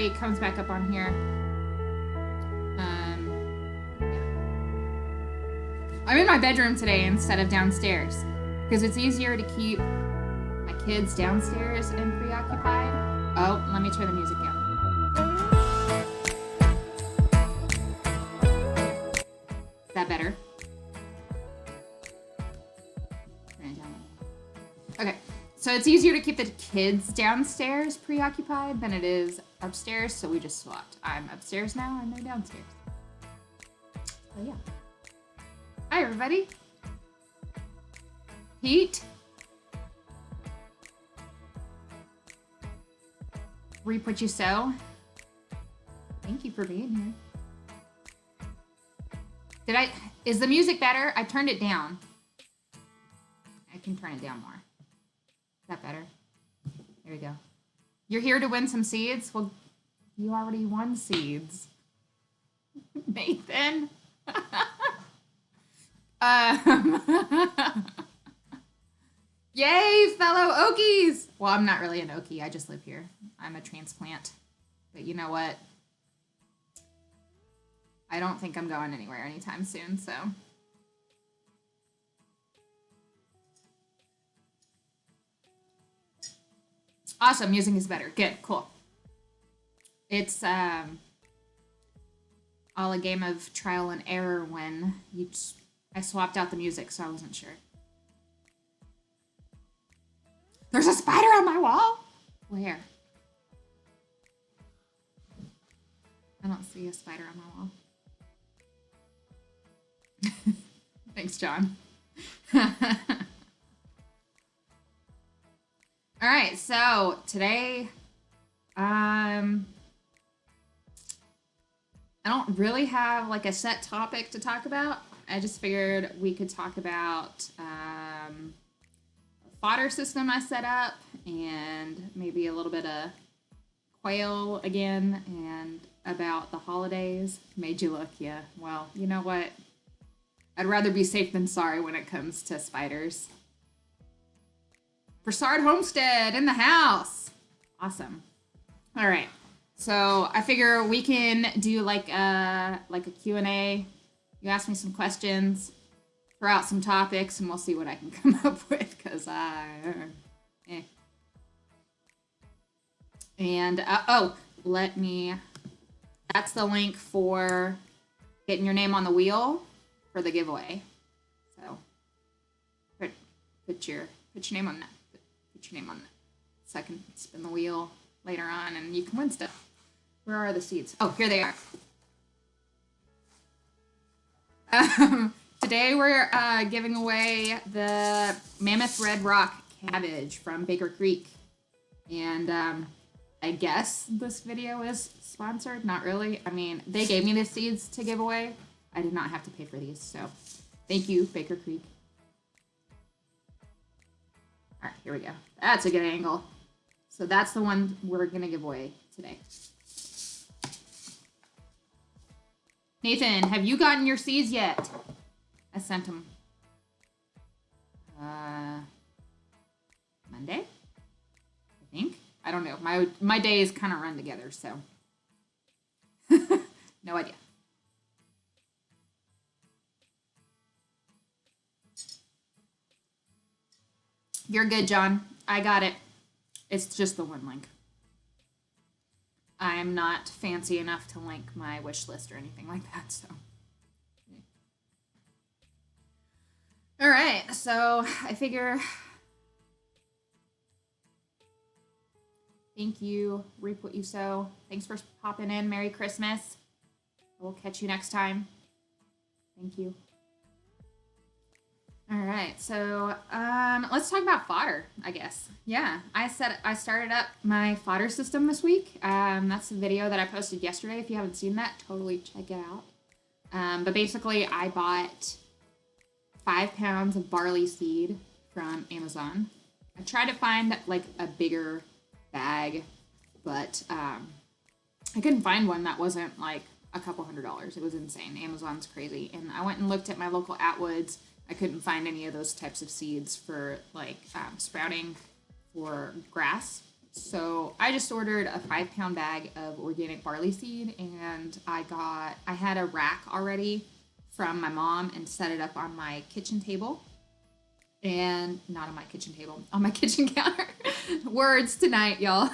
everybody comes back up on here. Yeah. I'm in my bedroom today instead of downstairs because it's easier to keep my kids downstairs and preoccupied. Oh, let me turn the music down. Is that better? Turn it down. Okay. So it's easier to keep the kids downstairs preoccupied than it is upstairs, so we just swapped. I'm upstairs now and they're downstairs. So yeah. Hi everybody. Pete. Reap what you sow. Thank you for being here. Is the music better? I turned it down. I can turn it down more. Is that better? There we go. You're here to win some seeds? Well, you already won seeds. Nathan. Yay, fellow Okies! Well, I'm not really an Okie. I just live here. I'm a transplant. But you know what? I don't think I'm going anywhere anytime soon, so... Awesome, music is better. Good, cool. It's all a game of trial and error when I swapped out the music, so I wasn't sure. There's a spider on my wall? Where? I don't see a spider on my wall. Thanks, John. All right, so today, I don't really have like a set topic to talk about. I just figured we could talk about a fodder system I set up and maybe a little bit of quail again and about the holidays. Made you look, yeah. Well, you know what? I'd rather be safe than sorry when it comes to spiders. Broussard Homestead in the house. Awesome. All right. So I figure we can do like a Q&A. You ask me some questions, throw out some topics, and we'll see what I can come up with because And, that's the link for getting your name on the wheel for the giveaway. So put your name on that. Put your name on that. So I can spin the wheel later on and you can win stuff. Where are the seeds? Oh, here they are. Today we're giving away the Mammoth Red Rock cabbage from Baker Creek. And I guess this video is sponsored. Not really. I mean, they gave me the seeds to give away. I did not have to pay for these. So thank you, Baker Creek. All right, here we go. That's a good angle. So that's the one we're going to give away today. Nathan, have you gotten your seeds yet? I sent them. Monday? I think. I don't know. My days kind of run together, so. No idea. You're good, John. I got it. It's just the one link. I'm not fancy enough to link my wish list or anything like that, so. All right, so I figure. Thank you. Reap what you sow. Thanks for popping in. Merry Christmas. We'll catch you next time. Thank you. All right, so let's talk about fodder, I guess. Yeah, I started up my fodder system this week. That's the video that I posted yesterday. If you haven't seen that, totally check it out. But basically, I bought 5 pounds of barley seed from Amazon. I tried to find like a bigger bag, but I couldn't find one that wasn't like a couple $100. It was insane. Amazon's crazy. And I went and looked at my local Atwoods. I couldn't find any of those types of seeds for like sprouting for grass. So I just ordered a 5 pound bag of organic barley seed, and I had a rack already from my mom and set it up on my kitchen table. And not on my kitchen table, on my kitchen counter. Words tonight, y'all.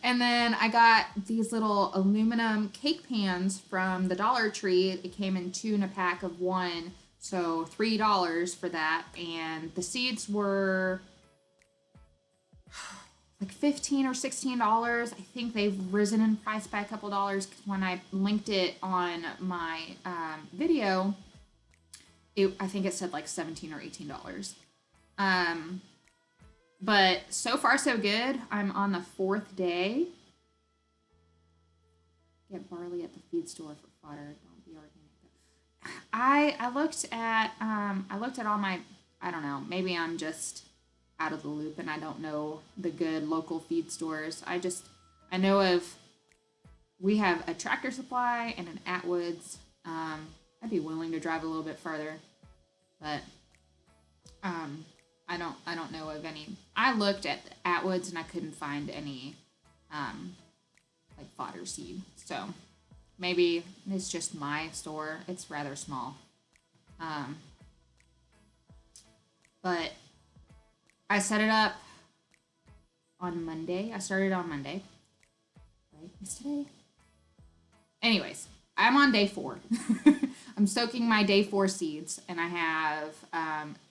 And then I got these little aluminum cake pans from the Dollar Tree. It came in 2 in a pack of 1, so $3 for that. And the seeds were like $15 or $16. I think they've risen in price by a couple dollars because when I linked it on my video, I think it said like $17 or $18. But so far so good. I'm on the 4th day. Get barley at the feed store for fodder. Don't be organic. I looked at all my, I don't know, maybe I'm just out of the loop and I don't know the good local feed stores. I know of, we have a Tractor Supply and an Atwoods. I'd be willing to drive a little bit further, but I don't know of any. I looked at Atwoods and I couldn't find any like fodder seed. So maybe it's just my store. It's rather small. But I set it up on Monday. I started on Monday. Right? It's today. Anyways, I'm on day 4. I'm soaking my day 4 seeds, and I have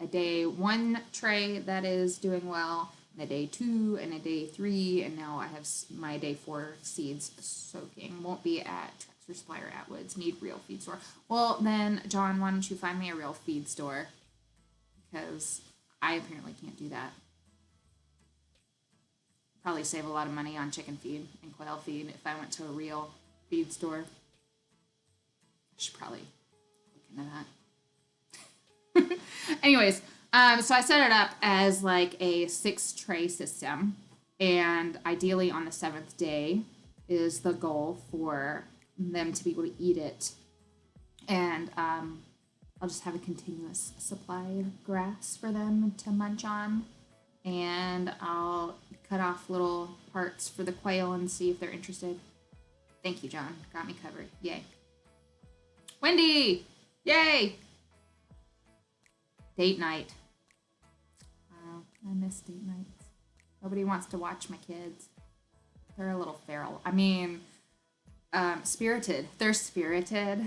a day 1 tray that is doing well, and a day 2, and a day 3, and now I have my day 4 seeds soaking. Won't be at Tractor Supply or Atwoods. Need real feed store. Well, then, John, why don't you find me a real feed store? Because I apparently can't do that. Probably save a lot of money on chicken feed and quail feed if I went to a real feed store. I should probably look into that. Anyways, so I set it up as like a 6 tray system, and ideally on the 7th day is the goal for them to be able to eat it. And I'll just have a continuous supply of grass for them to munch on, and I'll cut off little parts for the quail and see if they're interested. Thank you, John. Got me covered. Yay. Wendy! Yay! Date night. I miss date nights. Nobody wants to watch my kids. They're a little feral. I mean, spirited. They're spirited.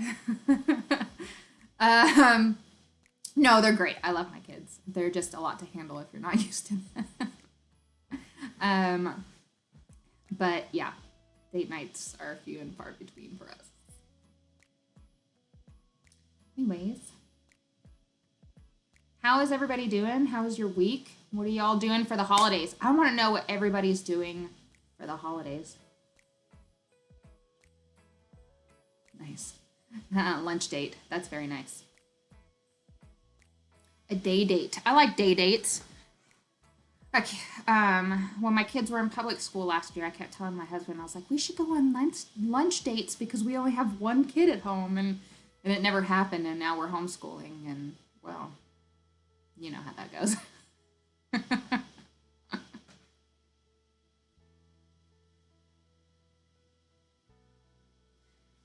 No, they're great. I love my kids. They're just a lot to handle if you're not used to them. But yeah, date nights are few and far between for us. Anyways, how is everybody doing? How was your week? What are y'all doing for the holidays? I want to know what everybody's doing for the holidays. Nice. Lunch date. That's very nice. A day date. I like day dates. Okay. When my kids were in public school last year, I kept telling my husband, I was like, we should go on lunch dates because we only have one kid at home, and it never happened, and now we're homeschooling, and, well, you know how that goes.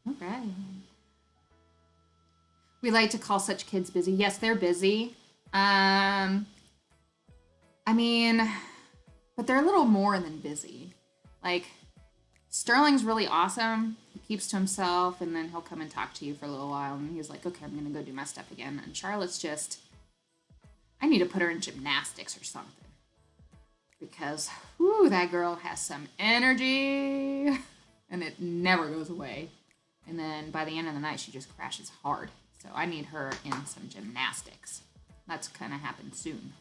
Okay. We like to call such kids busy. Yes, they're busy. I mean, but they're a little more than busy. Like, Sterling's really awesome. He keeps to himself, and then he'll come and talk to you for a little while, and he's like, okay, I'm going to go do my stuff again. And Charlotte's just, I need to put her in gymnastics or something. Because, whew, that girl has some energy, and it never goes away. And then by the end of the night, she just crashes hard. So I need her in some gymnastics. That's going to happen soon.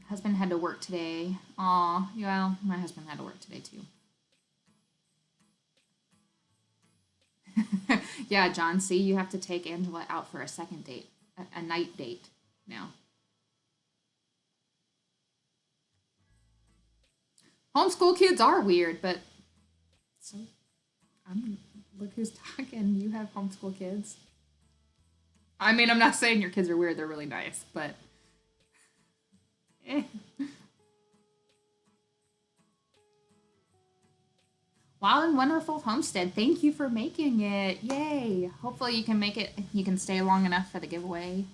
My husband had to work today. Aw, well, my husband had to work today too. Yeah, John, see, you have to take Angela out for a second date, a night date now. Homeschool kids are weird, but so look who's talking. You have homeschool kids. I mean, I'm not saying your kids are weird. They're really nice, but Wild and Wonderful Homestead. Thank you for making it. Yay. Hopefully you can make it, you can stay long enough for the giveaway.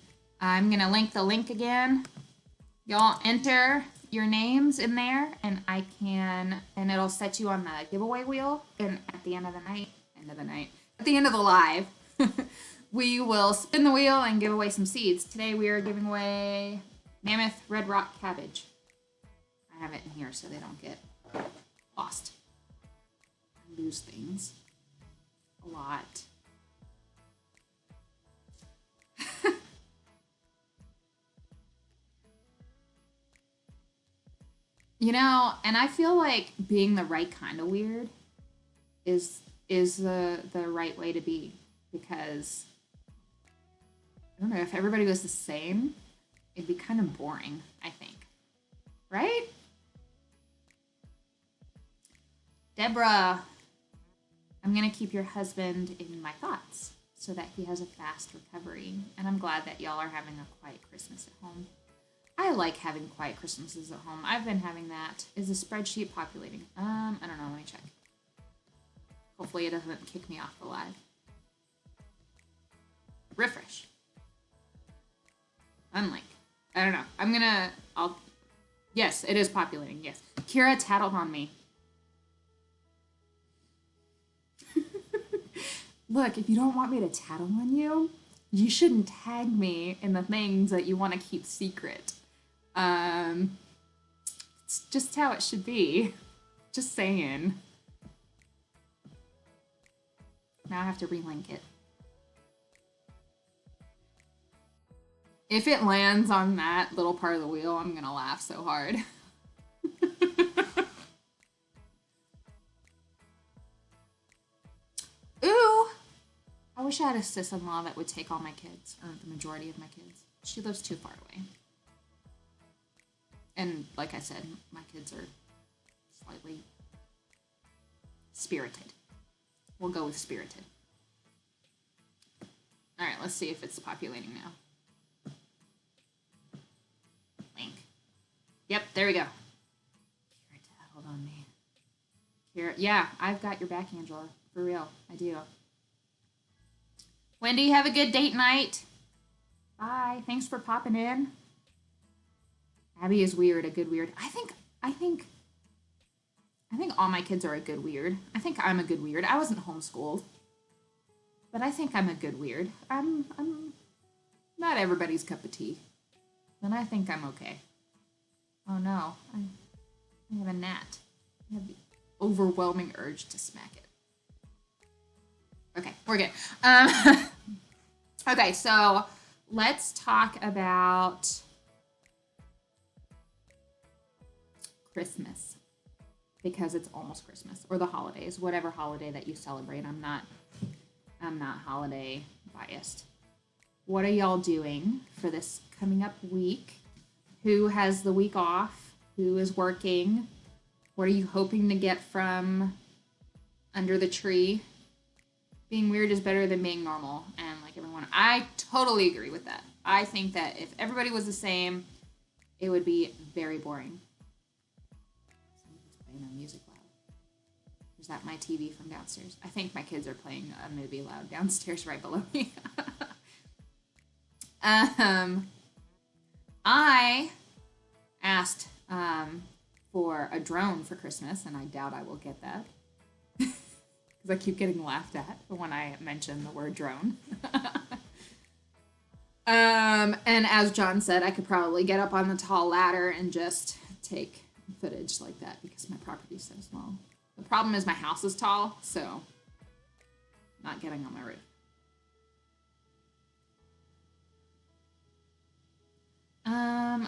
I'm going to link the link again. Y'all enter your names in there and and it'll set you on the giveaway wheel. And at the end of the night, at the end of the live, we will spin the wheel and give away some seeds. Today we are giving away Mammoth Red Rock Cabbage. I have it in here so they don't get lost. I lose things a lot. You know, and I feel like being the right kind of weird is the right way to be, because I don't know, if everybody was the same, it'd be kind of boring, I think. Right? Deborah, I'm going to keep your husband in my thoughts so that he has a fast recovery. And I'm glad that y'all are having a quiet Christmas at home. I like having quiet Christmases at home. I've been having that. Is the spreadsheet populating? I don't know. Let me check. Hopefully it doesn't kick me off the live. Refresh. Unlink. I don't know. Yes, it is populating. Yes. Kira tattled on me. Look, if you don't want me to tattle on you, you shouldn't tag me in the things that you want to keep secret. It's just how it should be. Just saying. Now I have to relink it. If it lands on that little part of the wheel, I'm gonna laugh so hard. Ooh! I wish I had a sis-in-law that would take all my kids, or the majority of my kids. She lives too far away. And like I said, my kids are slightly spirited. We'll go with spirited. All right, let's see if it's populating now. Link. Yep, there we go. Kira tattled on me. Kira, yeah, I've got your back, Angela. For real, I do. Wendy, have a good date night. Bye. Thanks for popping in. Abby is weird, a good weird. I think all my kids are a good weird. I think I'm a good weird. I wasn't homeschooled, but I think I'm a good weird. I'm not everybody's cup of tea, but I think I'm okay. Oh no, I have a gnat. I have the overwhelming urge to smack it. Okay, we're good. Okay, so let's talk about Christmas, because it's almost Christmas, or the holidays, whatever holiday that you celebrate. I'm not holiday biased. What are y'all doing for this coming up week? Who has the week off? Who is working? What are you hoping to get from under the tree? Being weird is better than being normal, and like everyone, I totally agree with that. I think that if everybody was the same, it would be very boring. Somebody's playing their music loud. Is that my TV from downstairs? I think my kids are playing a movie loud downstairs right below me. I asked for a drone for Christmas, and I doubt I will get that. Because I keep getting laughed at when I mention the word drone. And as John said, I could probably get up on the tall ladder and just take footage like that because my property is so small. The problem is my house is tall, so not getting on my roof.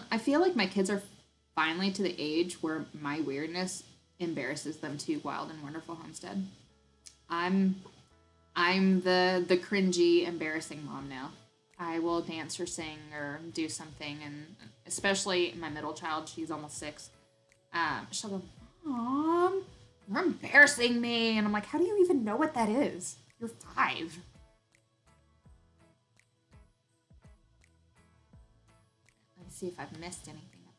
I feel like my kids are finally to the age where my weirdness embarrasses them too. Wild and Wonderful Homestead. I'm the cringy, embarrassing mom now. I will dance or sing or do something, and especially my middle child, she's almost 6. She'll go, "Mom, you're embarrassing me," and I'm like, "How do you even know what that is? You're 5." Let's see if I've missed anything up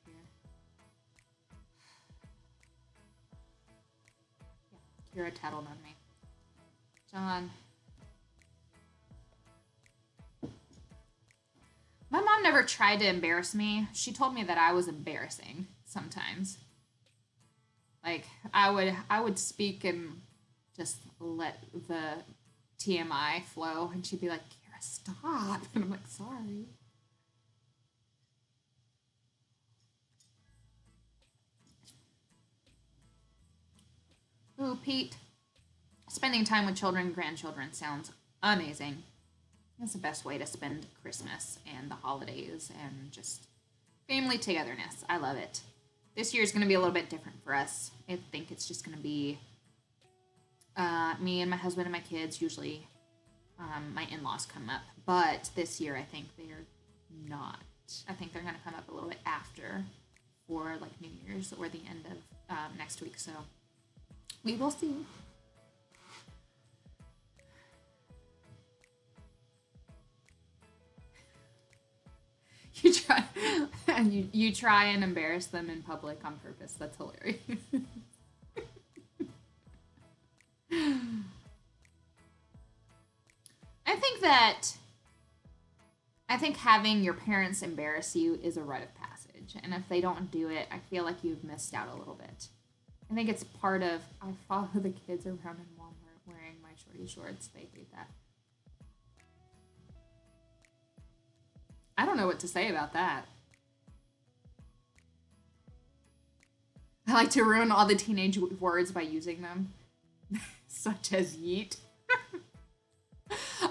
here. You're a tattled on me. John. My mom never tried to embarrass me. She told me that I was embarrassing sometimes. Like I would speak and just let the TMI flow, and she'd be like, "Kara, stop," and I'm like, "Sorry." Ooh, Pete. Spending time with children and grandchildren sounds amazing. That's the best way to spend Christmas and the holidays and just family togetherness. I love it. This year is going to be a little bit different for us. I think it's just going to be me and my husband and my kids. Usually my in-laws come up. But this year I think they're not. I think they're going to come up a little bit after for like New Year's or the end of next week. So we will see. You try and you try and embarrass them in public on purpose. That's hilarious. I think having your parents embarrass you is a rite of passage. And if they don't do it, I feel like you've missed out a little bit. I think it's part of, I follow the kids around in Walmart wearing my shorty shorts. They hate that. I don't know what to say about that. I like to ruin all the teenage words by using them, such as yeet.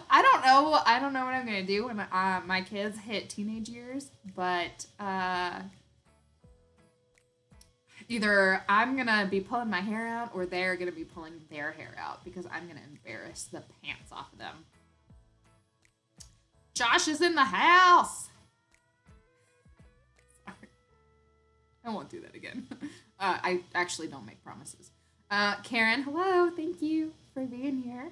I don't know what I'm gonna do when my kids hit teenage years, but either I'm gonna be pulling my hair out or they're gonna be pulling their hair out because I'm gonna embarrass the pants off of them. Josh is in the house. Sorry. I won't do that again. I actually don't make promises. Karen, hello. Thank you for being here.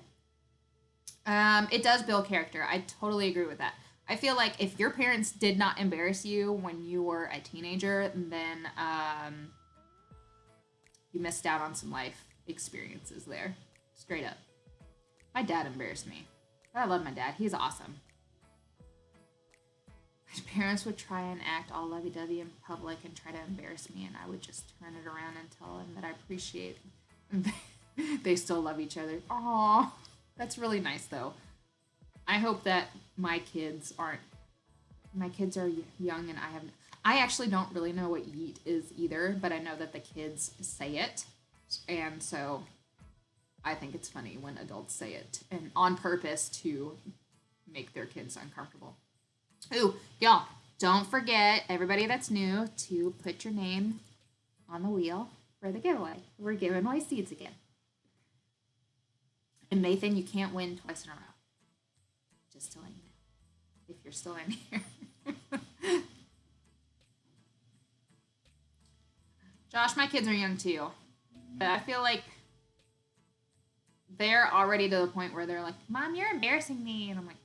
It does build character. I totally agree with that. I feel like if your parents did not embarrass you when you were a teenager, then you missed out on some life experiences there. Straight up. My dad embarrassed me. But I love my dad. He's awesome. My parents would try and act all lovey-dovey in public and try to embarrass me, and I would just turn it around and tell them that I appreciate they still love each other. Aww. That's really nice, though. I hope that my kids are young, and I actually don't really know what yeet is either, but I know that the kids say it, and so I think it's funny when adults say it, and on purpose to make their kids uncomfortable. Ooh, y'all, don't forget, everybody that's new, to put your name on the wheel for the giveaway. We're giving away seeds again. And Nathan, you can't win twice in a row. Just to let you know, if you're still in here. Josh, my kids are young too. But I feel like they're already to the point where they're like, Mom, you're embarrassing me. And I'm like,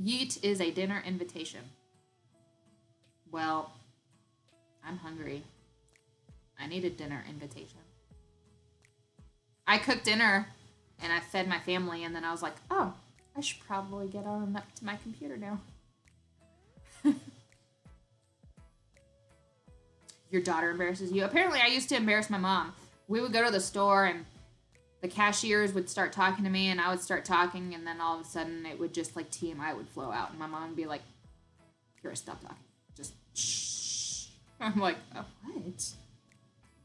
yeet is a dinner invitation. Well, I'm hungry. I need a dinner invitation. I cooked dinner and I fed my family, and then I was like, oh, I should probably get on up to my computer now. Your daughter embarrasses you. Apparently, I used to embarrass my mom. We would go to the store, and the cashiers would start talking to me, and I would start talking, and then all of a sudden, it would just, like, TMI would flow out, and my mom would be like, Kira, stop talking. Just shh. I'm like, oh, what?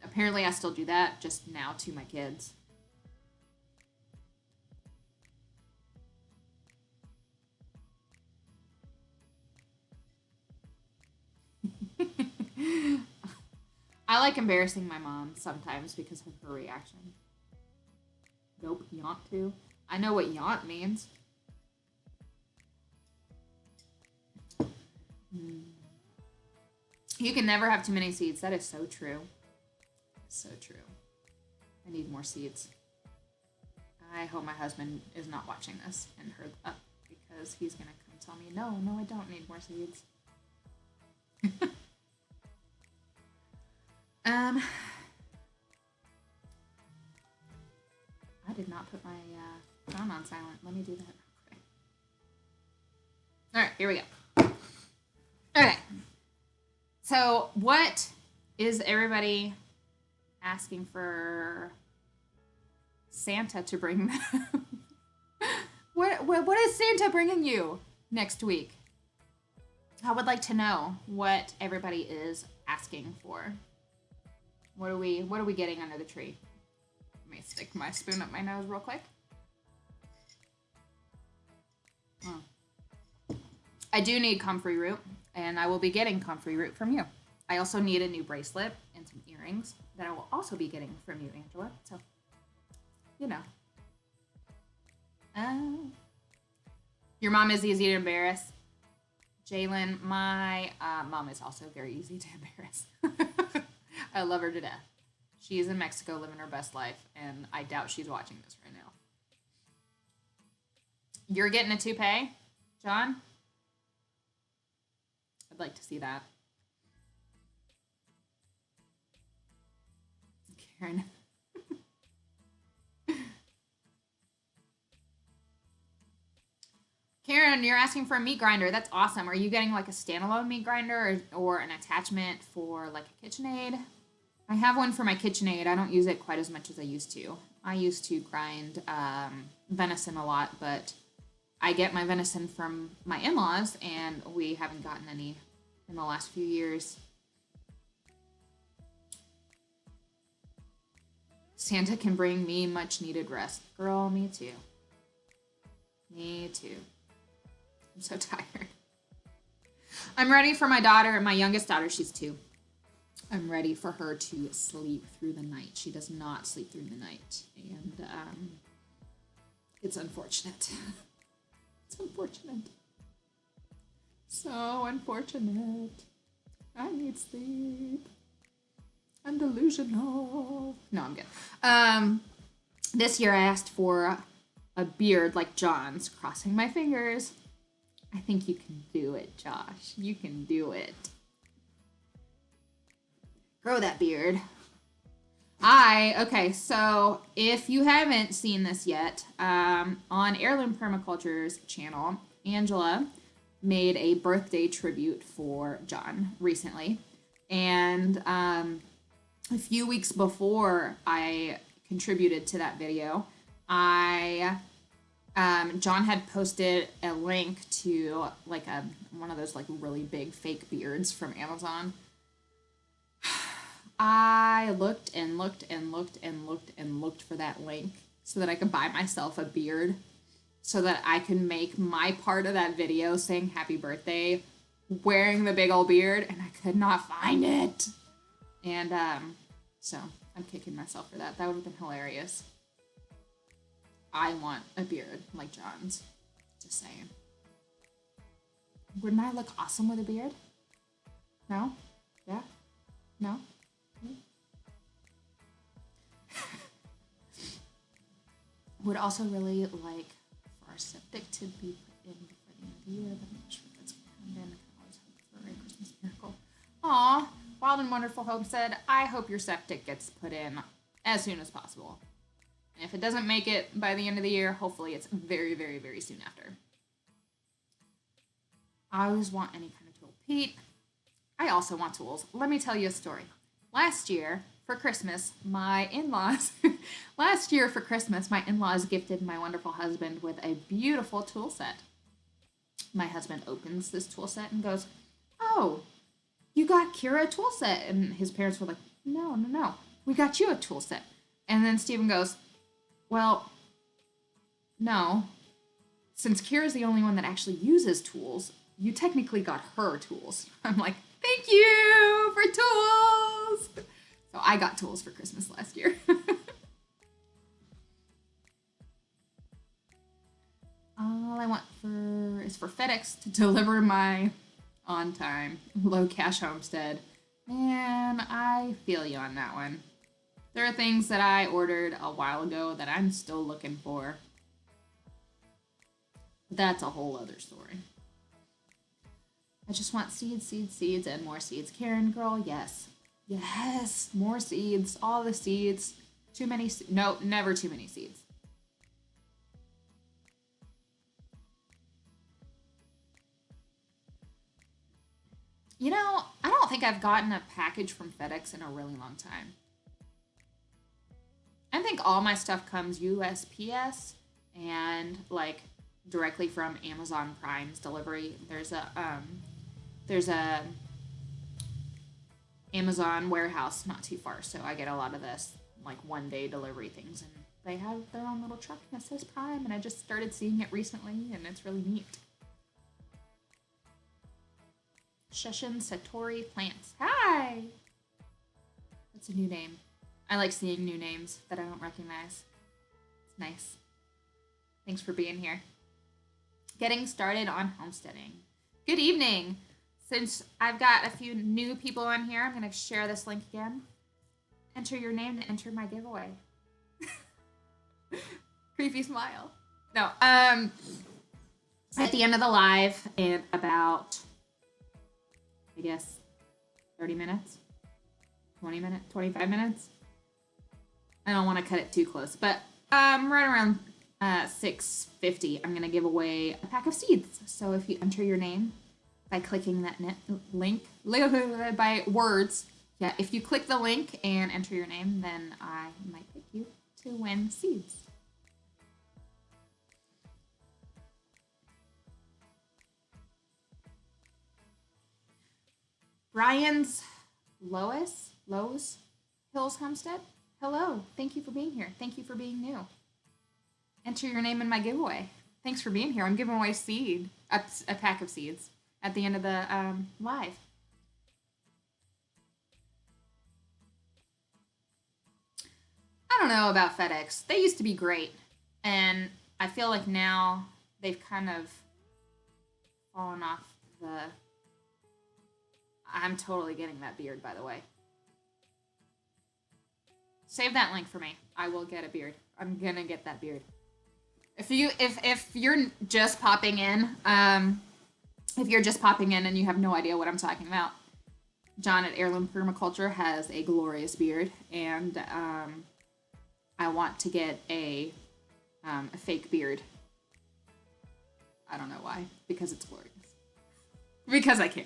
Apparently, I still do that, just now to my kids. I like embarrassing my mom sometimes because of her reaction. Nope, yaunt too. I know what yaunt means. You can never have too many seeds. That is so true. So true. I need more seeds. I hope my husband is not watching this and heard that, because he's going to come tell me, no, I don't need more seeds. did not put my phone on silent. Let me do that real quick. All right, here we go. Okay. So what is everybody asking for Santa to bring them? What is Santa bringing you next week? I would like to know what everybody is asking for. What are we getting under the tree? Let me stick my spoon up my nose real quick. I do need comfrey root, and I will be getting comfrey root from you. I also need a new bracelet and some earrings that I will also be getting from you, Angela. So, you know. Your mom is easy to embarrass. Jalen, my mom is also very easy to embarrass. I love her to death. She's in Mexico living her best life, and I doubt she's watching this right now. You're getting a toupee, John? I'd like to see that. Karen. Karen, you're asking for a meat grinder. That's awesome. Are you getting like a standalone meat grinder or an attachment for like a KitchenAid? I have one for my KitchenAid. I don't use it quite as much as I used to. I used to grind venison a lot, but I get my venison from my in-laws, and we haven't gotten any in the last few years. Santa can bring me much needed rest. Girl, me too. Me too. I'm so tired. I'm ready for my daughter, my youngest daughter, she's 2. I'm ready for her to sleep through the night. She does not sleep through the night. And it's unfortunate. It's unfortunate. So unfortunate. I need sleep. I'm delusional. No, I'm good. This year I asked for a beard like John's. Crossing my fingers. I think you can do it, Josh. You can do it. Grow that beard. Okay, so if you haven't seen this yet, on Heirloom Permaculture's channel, Angela made a birthday tribute for John recently. And a few weeks before I contributed to that video, John had posted a link to like one of those like really big fake beards from Amazon. I looked and looked and looked and looked and looked for that link so that I could buy myself a beard so that I could make my part of that video saying happy birthday wearing the big old beard, and I could not find it. And so I'm kicking myself for that. That would have been hilarious. I want a beard like John's. Just saying. Wouldn't I look awesome with a beard? No? Yeah? No? Would also really like for our septic to be put in before the end of the year, but I'm not sure if that's going to happen. I can always hope for a Christmas miracle. Aw, Wild and Wonderful Homestead, I hope your septic gets put in as soon as possible. And if it doesn't make it by the end of the year, hopefully it's very, very, very soon after. I always want any kind of tool. Pete, I also want tools. Let me tell you a story. Last year for Christmas, my in-laws gifted my wonderful husband with a beautiful tool set. My husband opens this tool set and goes, "Oh, you got Kira a tool set." And his parents were like, No. We got you a tool set." And then Stephen goes, "Well, no. Since Kira's the only one that actually uses tools, you technically got her tools." I'm like, "Thank you for tools." So I got tools for Christmas last year. All I want is for FedEx to deliver my on-time, low-cash homestead. Man, I feel you on that one. There are things that I ordered a while ago that I'm still looking for. But that's a whole other story. I just want seeds, and more seeds. Karen, girl, yes. Yes, more seeds. All the seeds. Too many. No, never too many seeds. You know, I don't think I've gotten a package from FedEx in a really long time. I think all my stuff comes USPS and like directly from Amazon Prime's delivery. There's a Amazon warehouse not too far, so I get a lot of this like 1 day delivery things, and they have their own little truck that says Prime, and I just started seeing it recently, and it's really neat. Shushin Satori Plants. Hi! That's a new name. I like seeing new names that I don't recognize. It's nice. Thanks for being here. Getting started on homesteading. Good evening. Since I've got a few new people on here, I'm going to share this link again. Enter your name to enter my giveaway. Creepy smile. No, at the end of the live in about, I guess, 30 minutes, 20 minutes, 25 minutes. I don't want to cut it too close, but right around 6:50, I'm going to give away a pack of seeds. So if you enter your name by clicking that link, by words, yeah, if you click the link and enter your name, then I might pick you to win seeds. Brian's Lowe's Hills Homestead. Hello. Thank you for being here. Thank you for being new. Enter your name in my giveaway. Thanks for being here. I'm giving away a pack of seeds at the end of the live. I don't know about FedEx. They used to be great, and I feel like now they've kind of fallen off the... I'm totally getting that beard, by the way. Save that link for me. I will get a beard. I'm gonna get that beard. If you're just popping in, and you have no idea what I'm talking about, John at Heirloom Permaculture has a glorious beard, and I want to get a fake beard. I don't know why. Because it's glorious. Because I can.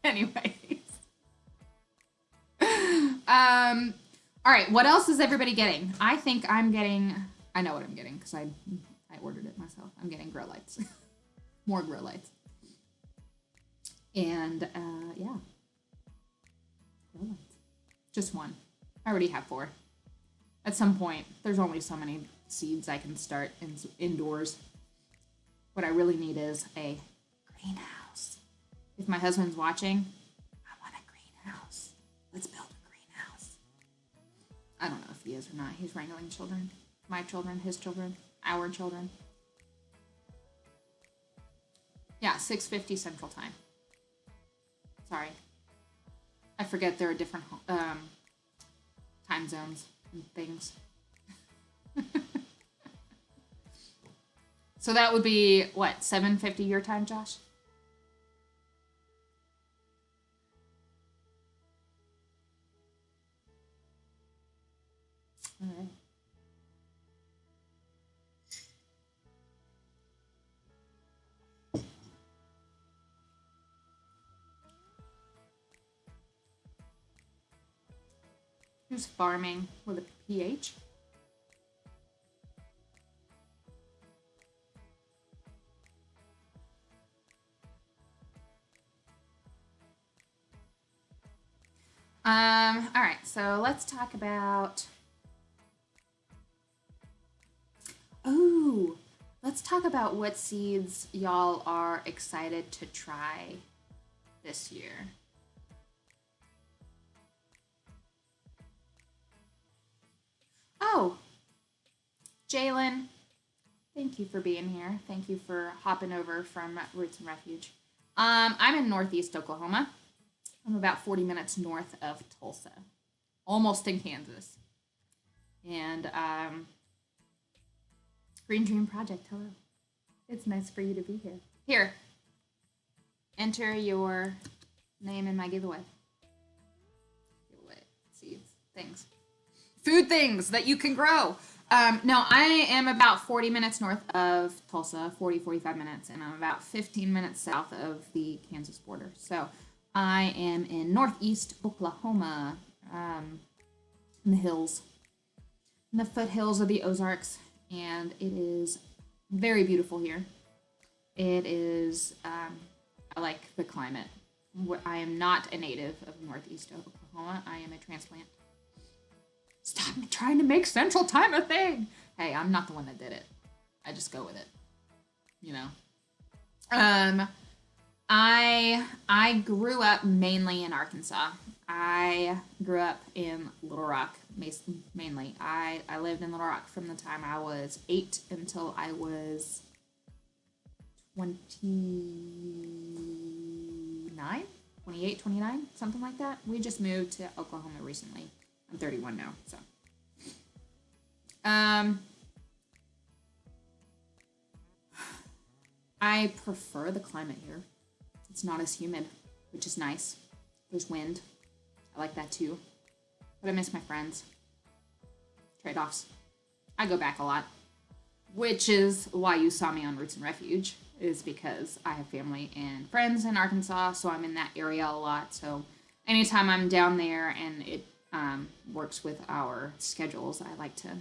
Anyways. All right, what else is everybody getting? I think I know what I'm getting because I ordered it myself. I'm getting grow lights. More grow lights. And, yeah. Grow lights. Just one. I already have 4. At some point, there's only so many seeds I can start indoors. What I really need is a greenhouse. If my husband's watching, I want a greenhouse. Let's build a greenhouse. I don't know if he is or not. He's wrangling children. My children, his children, our children. Yeah, 6:50 Central Time. Sorry. I forget there are different time zones and things. So that would be, what, 7:50 your time, Josh? All right. Who's farming with a PH? All right, so let's talk about... Oh, let's talk about what seeds y'all are excited to try this year. Oh, Jalen, thank you for being here. Thank you for hopping over from Roots and Refuge. I'm in Northeast Oklahoma. I'm about 40 minutes north of Tulsa, almost in Kansas. And Green Dream Project, hello. It's nice for you to be here. Here, enter your name in my giveaway. Giveaway, seeds, things. Food things that you can grow. No, I am about 40 minutes north of Tulsa, 45 minutes, and I'm about 15 minutes south of the Kansas border. So I am in northeast Oklahoma, in the hills, in the foothills of the Ozarks, and it is very beautiful here. It is, I like the climate. I am not a native of northeast Oklahoma. I am a transplant. Stop trying to make Central Time a thing. Hey, I'm not the one that did it. I just go with it. You know. Um, I grew up mainly in Arkansas. I grew up in Little Rock, mainly. I lived in Little Rock from the time I was 8 until I was 29, 28, 29, something like that. We just moved to Oklahoma recently. I'm 31 now, so. Um, I prefer the climate here. It's not as humid, which is nice. There's wind. I like that too. But I miss my friends. Trade-offs. I go back a lot, which is why you saw me on Roots and Refuge, is because I have family and friends in Arkansas, so I'm in that area a lot. So anytime I'm down there and it works with our schedules, I like to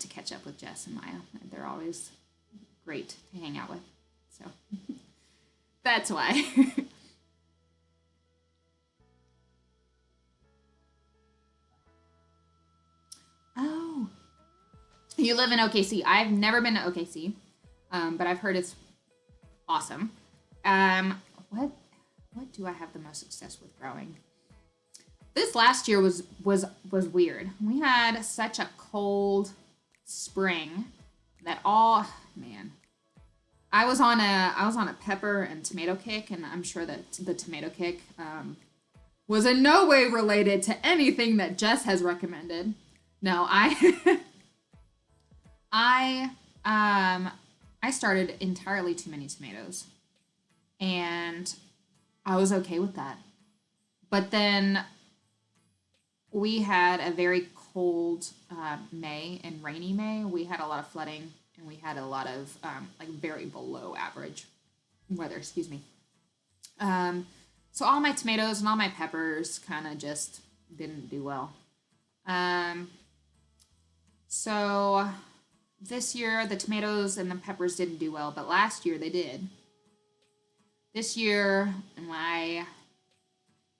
catch up with Jess and Maya. They're always great to hang out with. So that's why. Oh, you live in OKC. I've never been to OKC, but I've heard it's awesome. What do I have the most success with growing? This last year was weird. We had such a cold spring that man. I was on a pepper and tomato kick, and I'm sure that the tomato kick was in no way related to anything that Jess has recommended. No, I I started entirely too many tomatoes, and I was okay with that. But then we had a very cold May and rainy May. We had a lot of flooding, and we had a lot of like very below average weather. Excuse me. So all my tomatoes and all my peppers kind of just didn't do well. Um, so this year the tomatoes and the peppers didn't do well, but last year they did. This year, I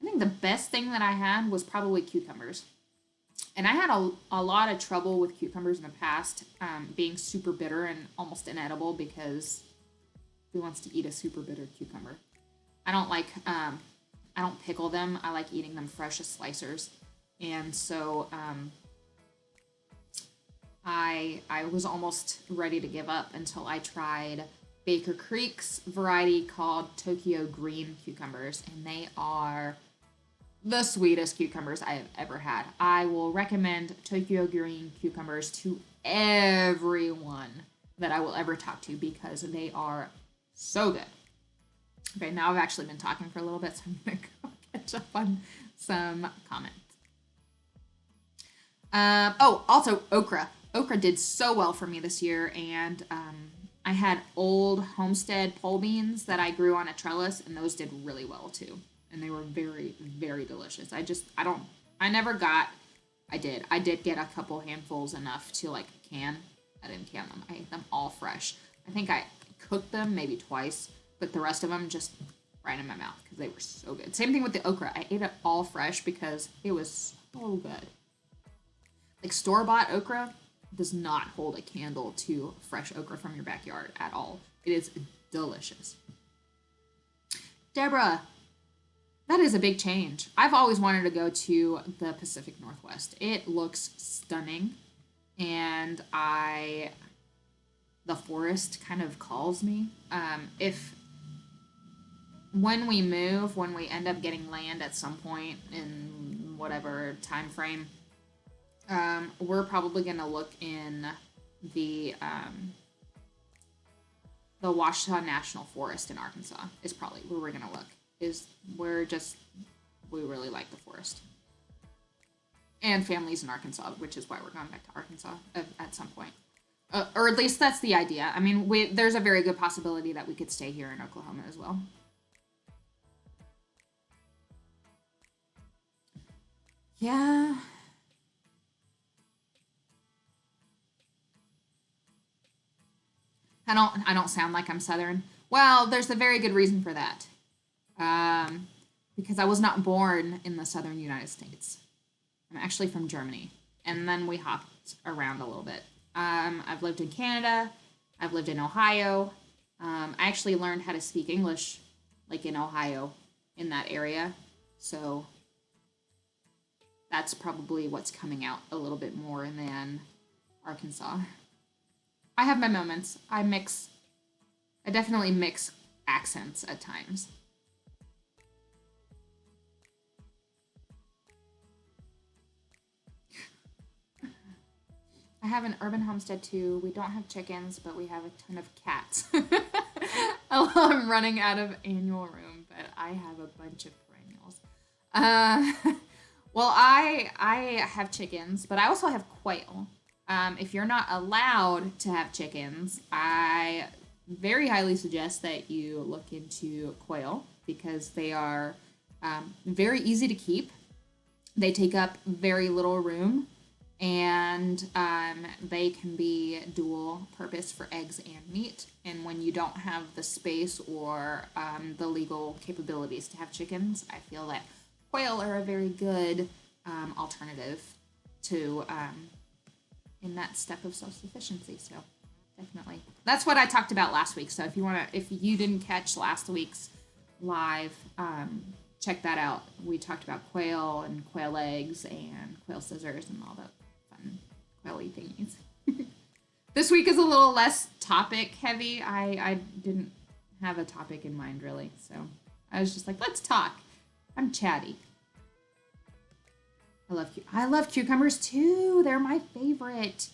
think the best thing that I had was probably cucumbers. And I had a lot of trouble with cucumbers in the past, being super bitter and almost inedible because who wants to eat a super bitter cucumber? I don't like, I don't pickle them. I like eating them fresh as slicers. And so I was almost ready to give up until I tried Baker Creek's variety called Tokyo Green cucumbers, and they are the sweetest cucumbers I have ever had. I will recommend Tokyo Green cucumbers to everyone that I will ever talk to because they are so good. Okay, now I've actually been talking for a little bit, so I'm going to go catch up on some comments. Also okra. Okra did so well for me this year, and I had old Homestead pole beans that I grew on a trellis, and those did really well too. And they were very, very delicious. I did get a couple handfuls enough to like can. I didn't can them. I ate them all fresh. I think I cooked them maybe twice, but the rest of them just right in my mouth because they were so good. Same thing with the okra. I ate it all fresh because it was so good. Like store-bought okra does not hold a candle to fresh okra from your backyard at all. It is delicious. Deborah, that is a big change. I've always wanted to go to the Pacific Northwest. It looks stunning, and the forest kind of calls me. If when we move, when we end up getting land at some point in whatever time frame, we're probably gonna look in the the Ouachita National Forest in Arkansas. Is probably where we're gonna look. We really like the forest. and families in Arkansas, which is why we're going back to Arkansas at some point. Or at least that's the idea. I mean, there's a very good possibility that we could stay here in Oklahoma as well. Yeah. I don't sound like I'm Southern. Well, there's a very good reason for that. Um, because I was not born in the Southern United States. I'm actually from Germany. And then we hopped around a little bit. I've lived in Canada. I've lived in Ohio. I actually learned how to speak English, like in Ohio, in that area. So that's probably what's coming out a little bit more than Arkansas. I have my moments. I definitely mix accents at times. I have an urban homestead too. We don't have chickens, but we have a ton of cats. I'm running out of annual room, but I have a bunch of perennials. Well, I have chickens, but I also have quail. If you're not allowed to have chickens, I very highly suggest that you look into quail because they are very easy to keep. They take up very little room and they can be dual purpose for eggs and meat. And when you don't have the space or the legal capabilities to have chickens, I feel that quail are a very good alternative to in that step of self-sufficiency. So definitely, that's what I talked about last week. So if you didn't catch last week's live, check that out. We talked about quail and quail eggs and quail scissors and all that fun quail-y thingies. This week is a little less topic heavy. I didn't have a topic in mind really, so I was just like, let's talk. I'm chatty. I love cucumbers too. They're my favorite.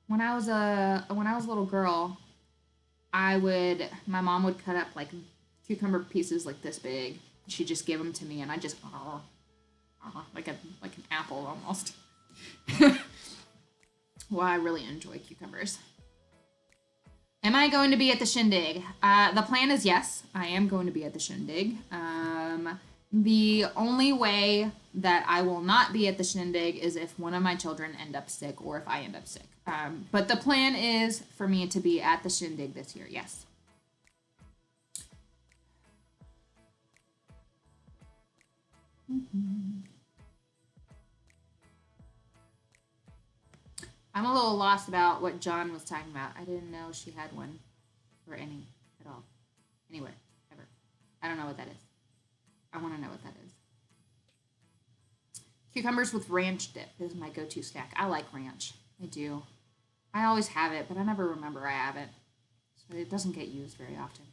When I was a little girl, my mom would cut up like cucumber pieces like this big. She'd just give them to me, and I just like an apple almost. Well, I really enjoy cucumbers. Am I going to be at the shindig? The plan is yes, I am going to be at the shindig. The only way that I will not be at the shindig is if one of my children end up sick or if I end up sick. But the plan is for me to be at the shindig this year, yes. Mm-hmm. I'm a little lost about what John was talking about. I didn't know she had one or any at all. Anywhere, ever. I don't know what that is. I want to know what that is. Cucumbers with ranch dip is my go-to snack. I like ranch. I do. I always have it, but I never remember I have it. So it doesn't get used very often.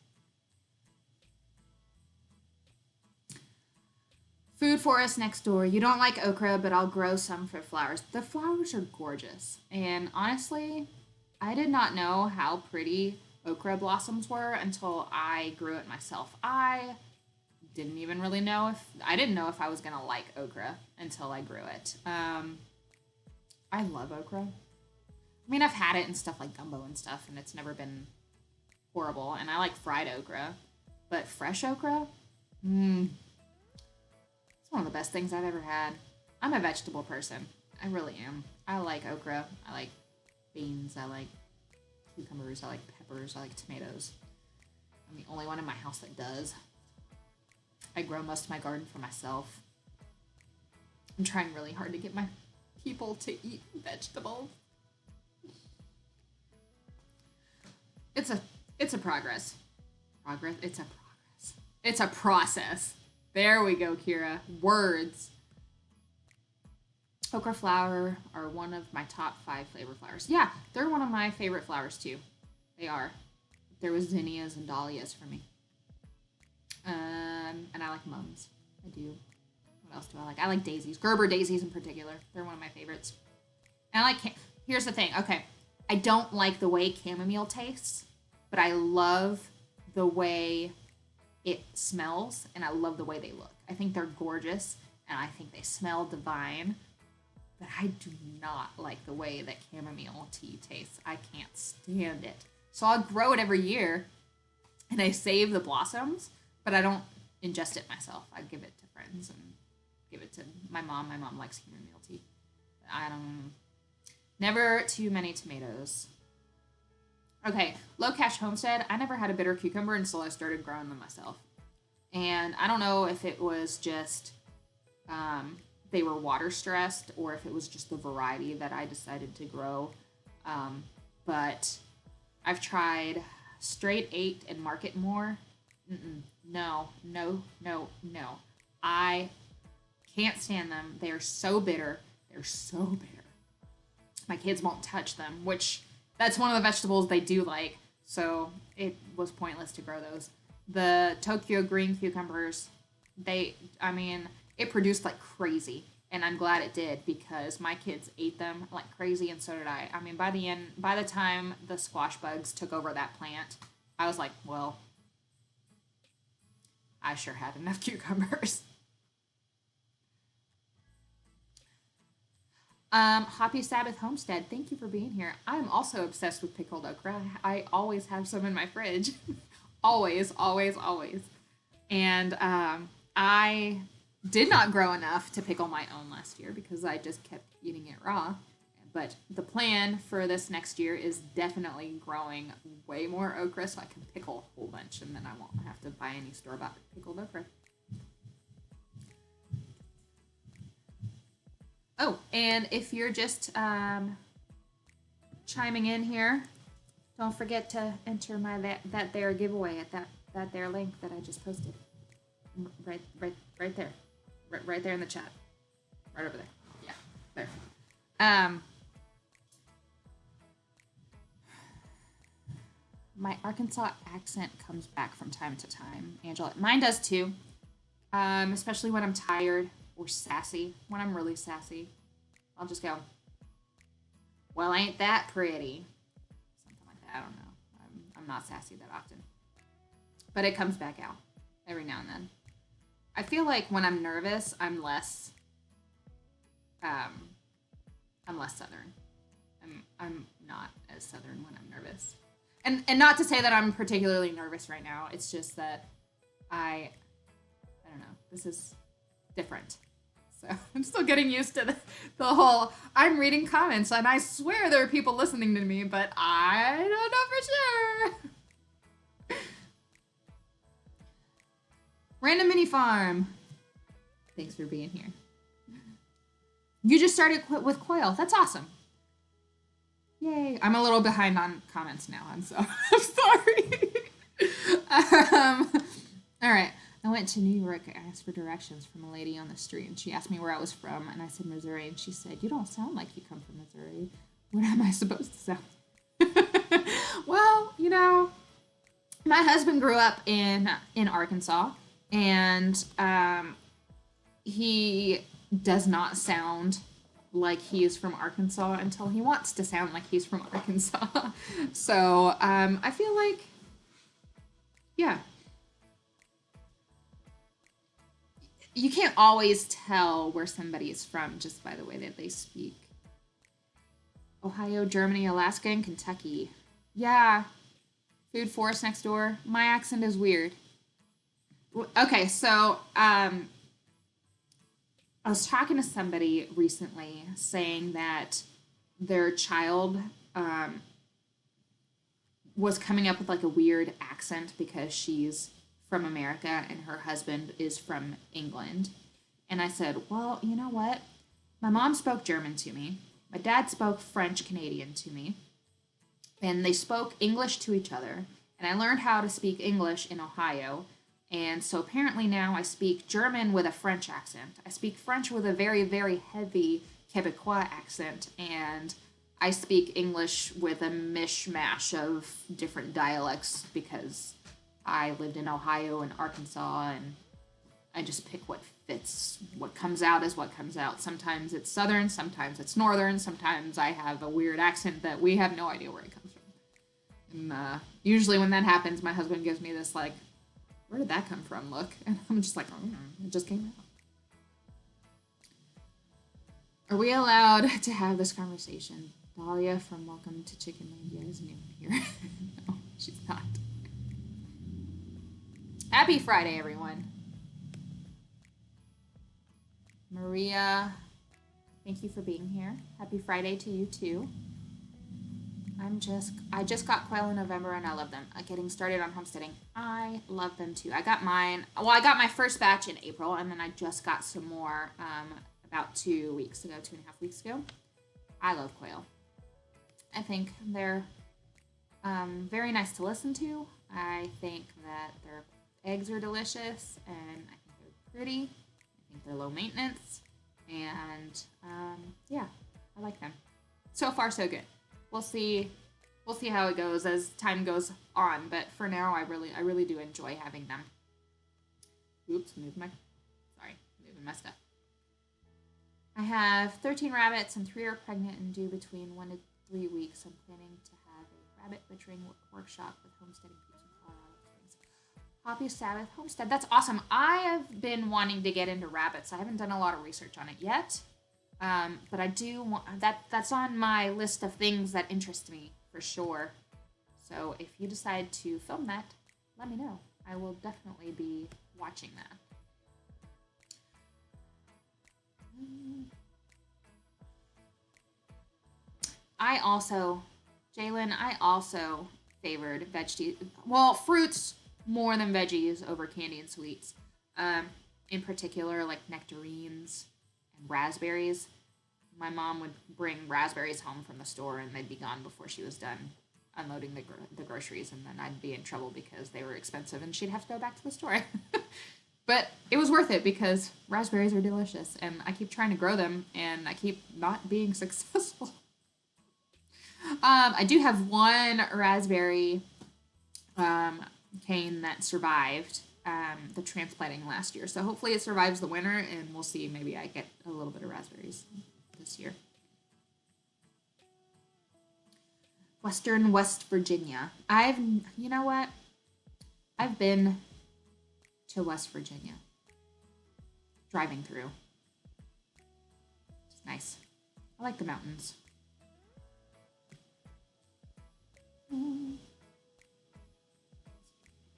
Food forest next door. You don't like okra, but I'll grow some for flowers. The flowers are gorgeous. And honestly, I did not know how pretty okra blossoms were until I grew it myself. I didn't know if I was gonna like okra until I grew it. I love okra. I mean, I've had it in stuff like gumbo and stuff, and it's never been horrible. And I like fried okra, but fresh okra, it's one of the best things I've ever had. I'm a vegetable person. I really am. I like okra. I like beans. I like cucumbers. I like peppers. I like tomatoes. I'm the only one in my house that does. I grow most of my garden for myself. I'm trying really hard to get my people to eat vegetables. It's a progress. It's a progress. It's a process. There we go, Kira. Words. Okra flower are one of my top 5 flavor flowers. Yeah, they're one of my favorite flowers too. They are. There was zinnias and dahlias for me. And I like mums. I do. What else do I like? I like daisies. Gerber daisies in particular. They're one of my favorites. And I like, here's the thing. Okay. I don't like the way chamomile tastes, but I love the way it smells, and I love the way they look. I think they're gorgeous, and I think they smell divine. but I do not like the way that chamomile tea tastes. I can't stand it. So I'll grow it every year, and I save the blossoms, but I don't ingest it myself. I give it to friends and give it to my mom. My mom likes chamomile tea. I don't. Never too many tomatoes. Okay, low cash homestead. I never had a bitter cucumber until I started growing them myself, and I don't know if it was just they were water stressed or if it was just the variety that I decided to grow. But I've tried straight 8 and market more. No. I can't stand them. They are so bitter. They're so bitter. My kids won't touch them, which that's one of the vegetables they do like. So it was pointless to grow those. The Tokyo green cucumbers, it produced like crazy. And I'm glad it did because my kids ate them like crazy and so did I. I mean, by the time the squash bugs took over that plant, I was like, well, I sure had enough cucumbers. Happy Sabbath Homestead, thank you for being here. I'm also obsessed with pickled okra. I always have some in my fridge. always. And I did not grow enough to pickle my own last year because I just kept eating it raw. But the plan for this next year is definitely growing way more okra so I can pickle a whole bunch and then I won't have to buy any store-bought pickled okra. Oh, and if you're just chiming in here, don't forget to enter my that there giveaway at that there link that I just posted. Right there. Right there in the chat. Right over there. Yeah, there. My Arkansas accent comes back from time to time, Angela. Mine does too. Especially when I'm tired or sassy. When I'm really sassy, I'll just go, well, ain't that pretty? Something like that. I don't know. I'm not sassy that often. But it comes back out every now and then. I feel like when I'm nervous, I'm less Southern. I'm not as Southern when I'm nervous. And not to say that I'm particularly nervous right now. It's just that I don't know. This is different. So I'm still getting used to the whole, I'm reading comments and I swear there are people listening to me, but I don't know for sure. Random Mini Farm. Thanks for being here. You just started with quail. That's awesome. Yay. I'm a little behind on comments now. I'm sorry. All right. I went to New York. I asked for directions from a lady on the street, and she asked me where I was from, and I said Missouri, and she said, you don't sound like you come from Missouri. What am I supposed to sound? Well, my husband grew up in Arkansas, and he does not sound like he is from Arkansas until he wants to sound like he's from Arkansas. So I feel like, yeah. You can't always tell where somebody is from just by the way that they speak. Ohio, Germany, Alaska, and Kentucky. Yeah. Food forest next door. My accent is weird. Okay, so I was talking to somebody recently saying that their child was coming up with like a weird accent because she's from America and her husband is from England. And I said, well, you know what? My mom spoke German to me. My dad spoke French Canadian to me. And they spoke English to each other. And I learned how to speak English in Ohio. And so apparently now I speak German with a French accent. I speak French with a very, very heavy Quebecois accent. And I speak English with a mishmash of different dialects because I lived in Ohio and Arkansas, and I just pick what fits. What comes out is what comes out. Sometimes it's Southern, sometimes it's Northern, sometimes I have a weird accent that we have no idea where it comes from. And usually when that happens, my husband gives me this, like, where did that come from look? And I'm just like, oh, it just came Are we allowed to have this conversation? Dahlia from Welcome to Chickenlandia isn't even here. No, she's not. Happy Friday, everyone. Maria, thank you for being here. Happy Friday to you too. I just got quail in November and I love them. Getting started on homesteading. I love them too. I got my first batch in April and then I just got some more about 2.5 weeks ago. I love quail. I think they're very nice to listen to. I think that their eggs are delicious and I think they're pretty. I think they're low maintenance and yeah, I like them. So far, so good. We'll see how it goes as time goes on, but for now, I really do enjoy having them. Oops, moving my stuff. I have 13 rabbits and 3 are pregnant and due between 1 to 3 weeks. I'm planning to have a rabbit butchering workshop with homesteading peeps in Colorado Springs. Happy Sabbath Homestead. That's awesome. I have been wanting to get into rabbits. I haven't done a lot of research on it yet. But I do want that's on my list of things that interest me for sure. So if you decide to film that, let me know. I will definitely be watching that. Jalen, I also favored veggies. Well, fruits more than veggies over candy and sweets. In particular, like nectarines and raspberries. My mom would bring raspberries home from the store and they'd be gone before she was done unloading the groceries, and then I'd be in trouble because they were expensive and she'd have to go back to the store. But it was worth it because raspberries are delicious and I keep trying to grow them and I keep not being successful. I do have one raspberry cane that survived the transplanting last year. So hopefully it survives the winter and we'll see. Maybe I get a little bit of raspberries this year. Western West Virginia. You know what? I've been to West Virginia. Driving through. It's nice. I like the mountains.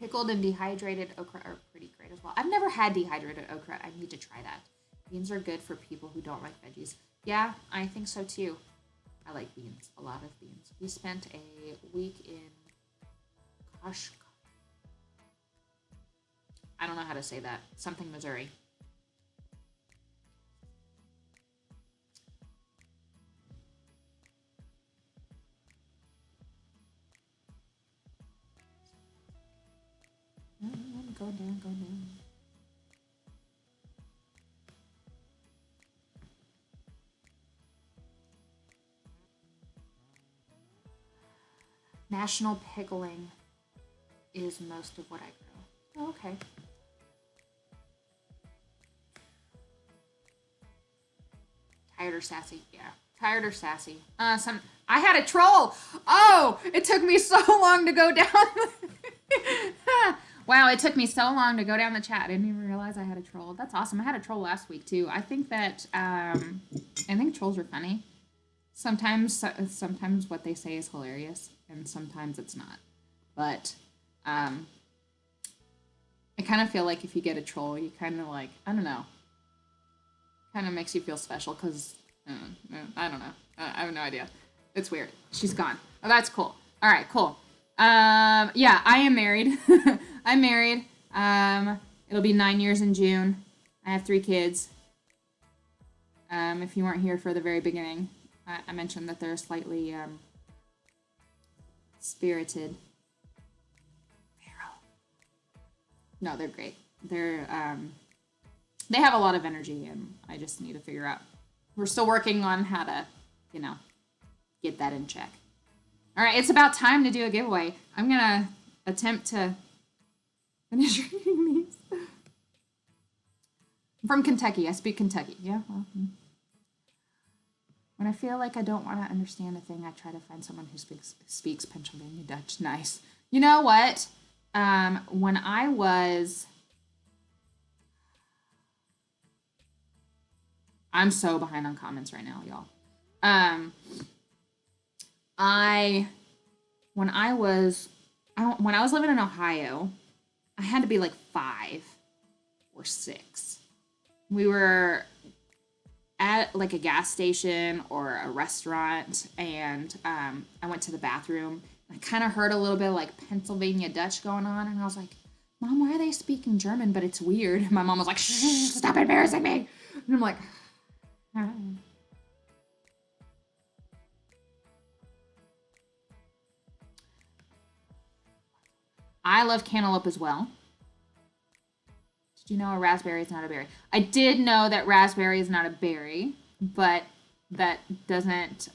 Pickled and dehydrated okra are pretty great as well. I've never had dehydrated okra. I need to try that. Beans are good for people who don't like veggies. Yeah, I think so too. I like beans. A lot of beans. We spent a week in I don't know how to say that. Something, Missouri. Go down. National pickling is most of what I grow. Oh, okay. Tired or sassy? Yeah. Tired or sassy? I had a troll. Oh, it took me so long to go down. Wow, it took me so long to go down the chat. I didn't even realize I had a troll. That's awesome. I had a troll last week too. I think that I think trolls are funny. Sometimes what they say is hilarious, and sometimes it's not. But I kind of feel like if you get a troll, you kind of like, I don't know, kind of makes you feel special because I don't know. I have no idea. It's weird. She's gone. Oh, that's cool. All right, cool. Yeah, I am married. I'm married. It'll be 9 years in June. I have 3 kids. If you weren't here for the very beginning, I mentioned that they're slightly spirited. No, they're great. They have a lot of energy, and I just need to figure out. We're still working on how to, get that in check. All right, it's about time to do a giveaway. I'm gonna attempt to finish reading these. I'm from Kentucky. I speak Kentucky. Yeah. Well, when I feel like I don't want to understand a thing, I try to find someone who speaks Pennsylvania Dutch. Nice. You know what? When I was I'm so behind on comments right now, y'all. Um, I when I was when I was living in Ohio, I had to be like 5 or 6. We were at like a gas station or a restaurant, and I went to the bathroom. I kind of heard a little bit of like Pennsylvania Dutch going on, and I was like, Mom, why are they speaking German? But it's weird. My mom was like, shh, stop embarrassing me. And I'm like, all right. I love cantaloupe as well. Did you know a raspberry is not a berry? I did know that raspberry is not a berry, but that doesn't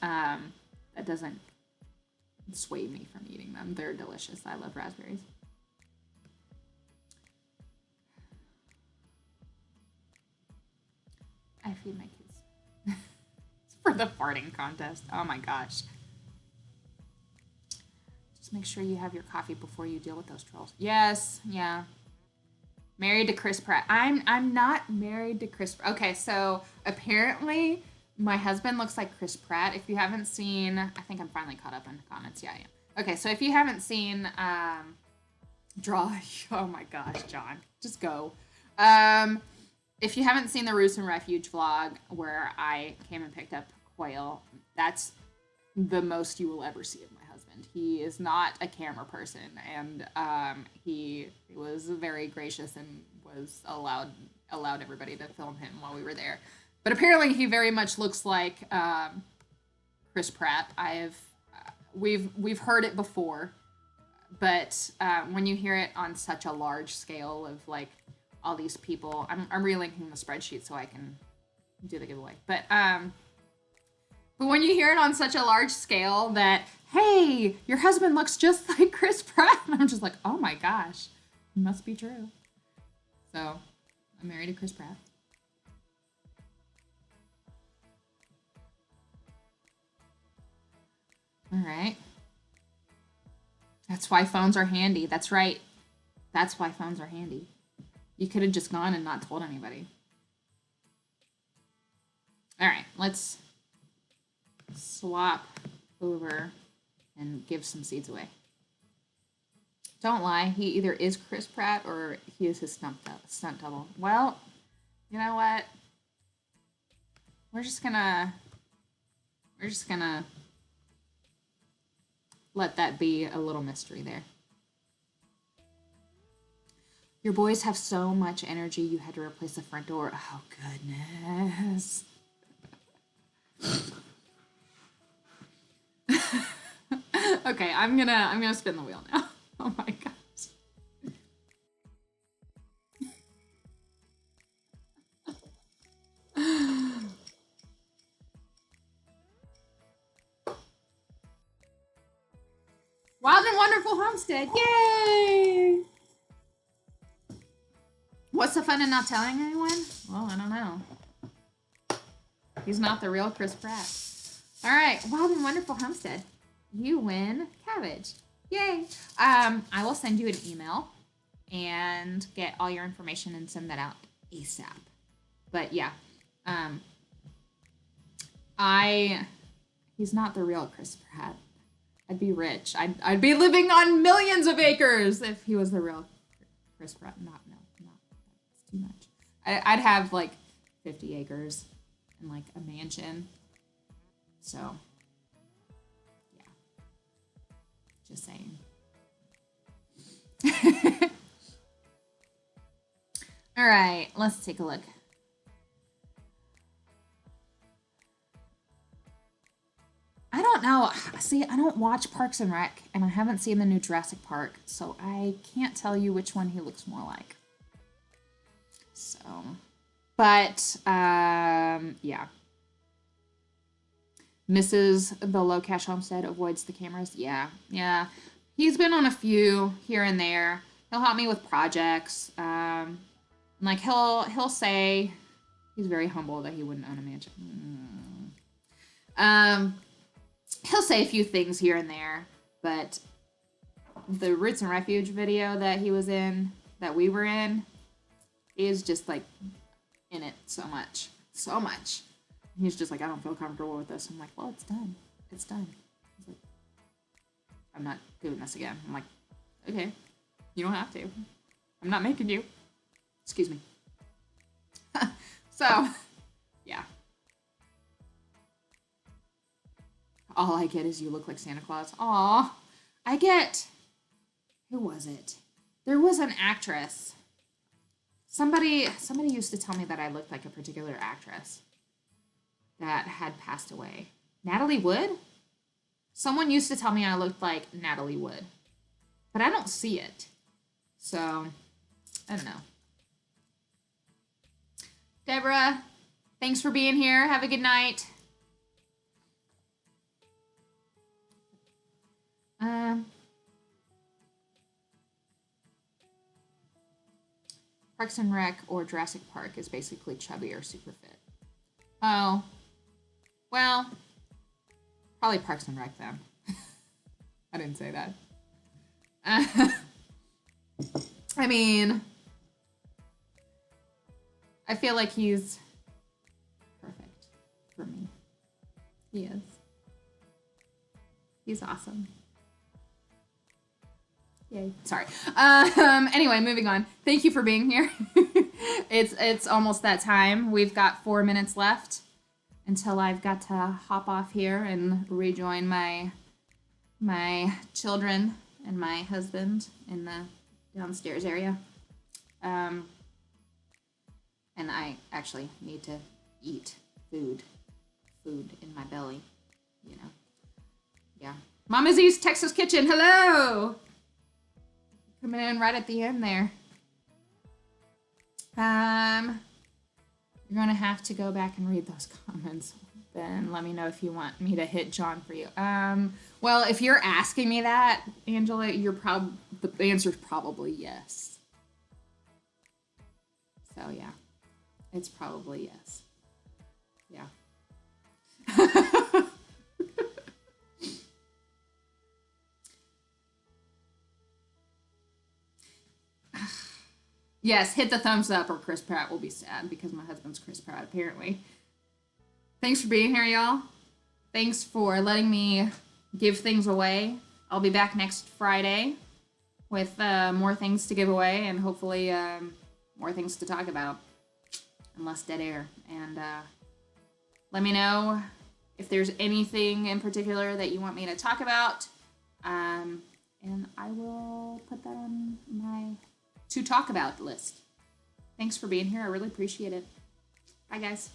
sway me from eating them. They're delicious. I love raspberries. I feed my kids. For the farting contest. Oh my gosh. Just make sure you have your coffee before you deal with those trolls. Yes, yeah. Married to Chris Pratt. I'm not married to Chris. Okay, so apparently my husband looks like Chris Pratt. If you haven't seen, I think I'm finally caught up in the comments. Yeah, I am. Okay, so if you haven't seen draw oh my gosh, John. Just go. If you haven't seen the Roots and Refuge vlog where I came and picked up quail, that's the most you will ever see of my husband. He is not a camera person, and he was very gracious and was allowed everybody to film him while we were there. But apparently, he very much looks like Chris Pratt. We've heard it before, but when you hear it on such a large scale of like all these people, I'm relinking the spreadsheet so I can do the giveaway. But when you hear it on such a large scale that, hey, your husband looks just like Chris Pratt, I'm just like, oh my gosh, it must be true. So I'm married to Chris Pratt. All right. That's why phones are handy. That's right. That's why phones are handy. You could have just gone and not told anybody. All right, let's swap over and give some seeds away. Don't lie, he either is Chris Pratt or he is his stunt double. Well, you know what? We're just gonna let that be a little mystery there. Your boys have so much energy, you had to replace the front door. Oh, goodness. Okay, I'm gonna spin the wheel now. Oh my gosh. Wild and Wonderful Homestead, yay! What's the fun in not telling anyone? Well, I don't know. He's not the real Chris Pratt. All right, Wild and Wonderful Homestead. You win cabbage. Yay. I will send you an email and get all your information and send that out ASAP. But yeah, he's not the real Chris Pratt. I'd be rich. I'd be living on millions of acres if he was the real Chris Pratt. Not. It's too much. I'd have like 50 acres and like a mansion. So, yeah. Just saying. All right, let's take a look. I don't know. See, I don't watch Parks and Rec, and I haven't seen the new Jurassic Park, so I can't tell you which one he looks more like. So, but, yeah. Misses the low cash homestead, avoids the cameras. Yeah. He's been on a few here and there. He'll help me with projects. Like he'll say he's very humble that he wouldn't own a mansion. He'll say a few things here and there, but the Roots and Refuge video that he was in, that we were in, is just like in it so much. He's just like, I don't feel comfortable with this. I'm like, well, it's done. It's done. He's like, I'm not doing this again. I'm like, okay, you don't have to. I'm not making you. Excuse me. So, yeah. All I get is you look like Santa Claus. Aw. I get... Who was it? There was an actress. Somebody used to tell me that I looked like a particular actress that had passed away. Natalie Wood? Someone used to tell me I looked like Natalie Wood. But I don't see it. So, I don't know. Deborah, thanks for being here. Have a good night. Parks and Rec or Jurassic Park is basically chubby or super fit. Oh. Well, probably Parks and Rec then. I didn't say that. I mean, I feel like he's perfect for me. He is. He's awesome. Yay. Sorry. Anyway, moving on. Thank you for being here. It's almost that time. We've got 4 minutes left until I've got to hop off here and rejoin my children and my husband in the downstairs area. And I actually need to eat food in my belly, you know. Yeah. Mama Z's Texas Kitchen. Hello. Coming in right at the end there. You're going to have to go back and read those comments. Then let me know if you want me to hit John for you. Well, if you're asking me that, Angela, the answer's probably yes. So, yeah. It's probably yes. Yeah. Yes, hit the thumbs up or Chris Pratt will be sad because my husband's Chris Pratt, apparently. Thanks for being here, y'all. Thanks for letting me give things away. I'll be back next Friday with more things to give away and hopefully more things to talk about and less dead air. And let me know if there's anything in particular that you want me to talk about. And I will put that on my to talk about list. Thanks for being here. I really appreciate it. Bye, guys.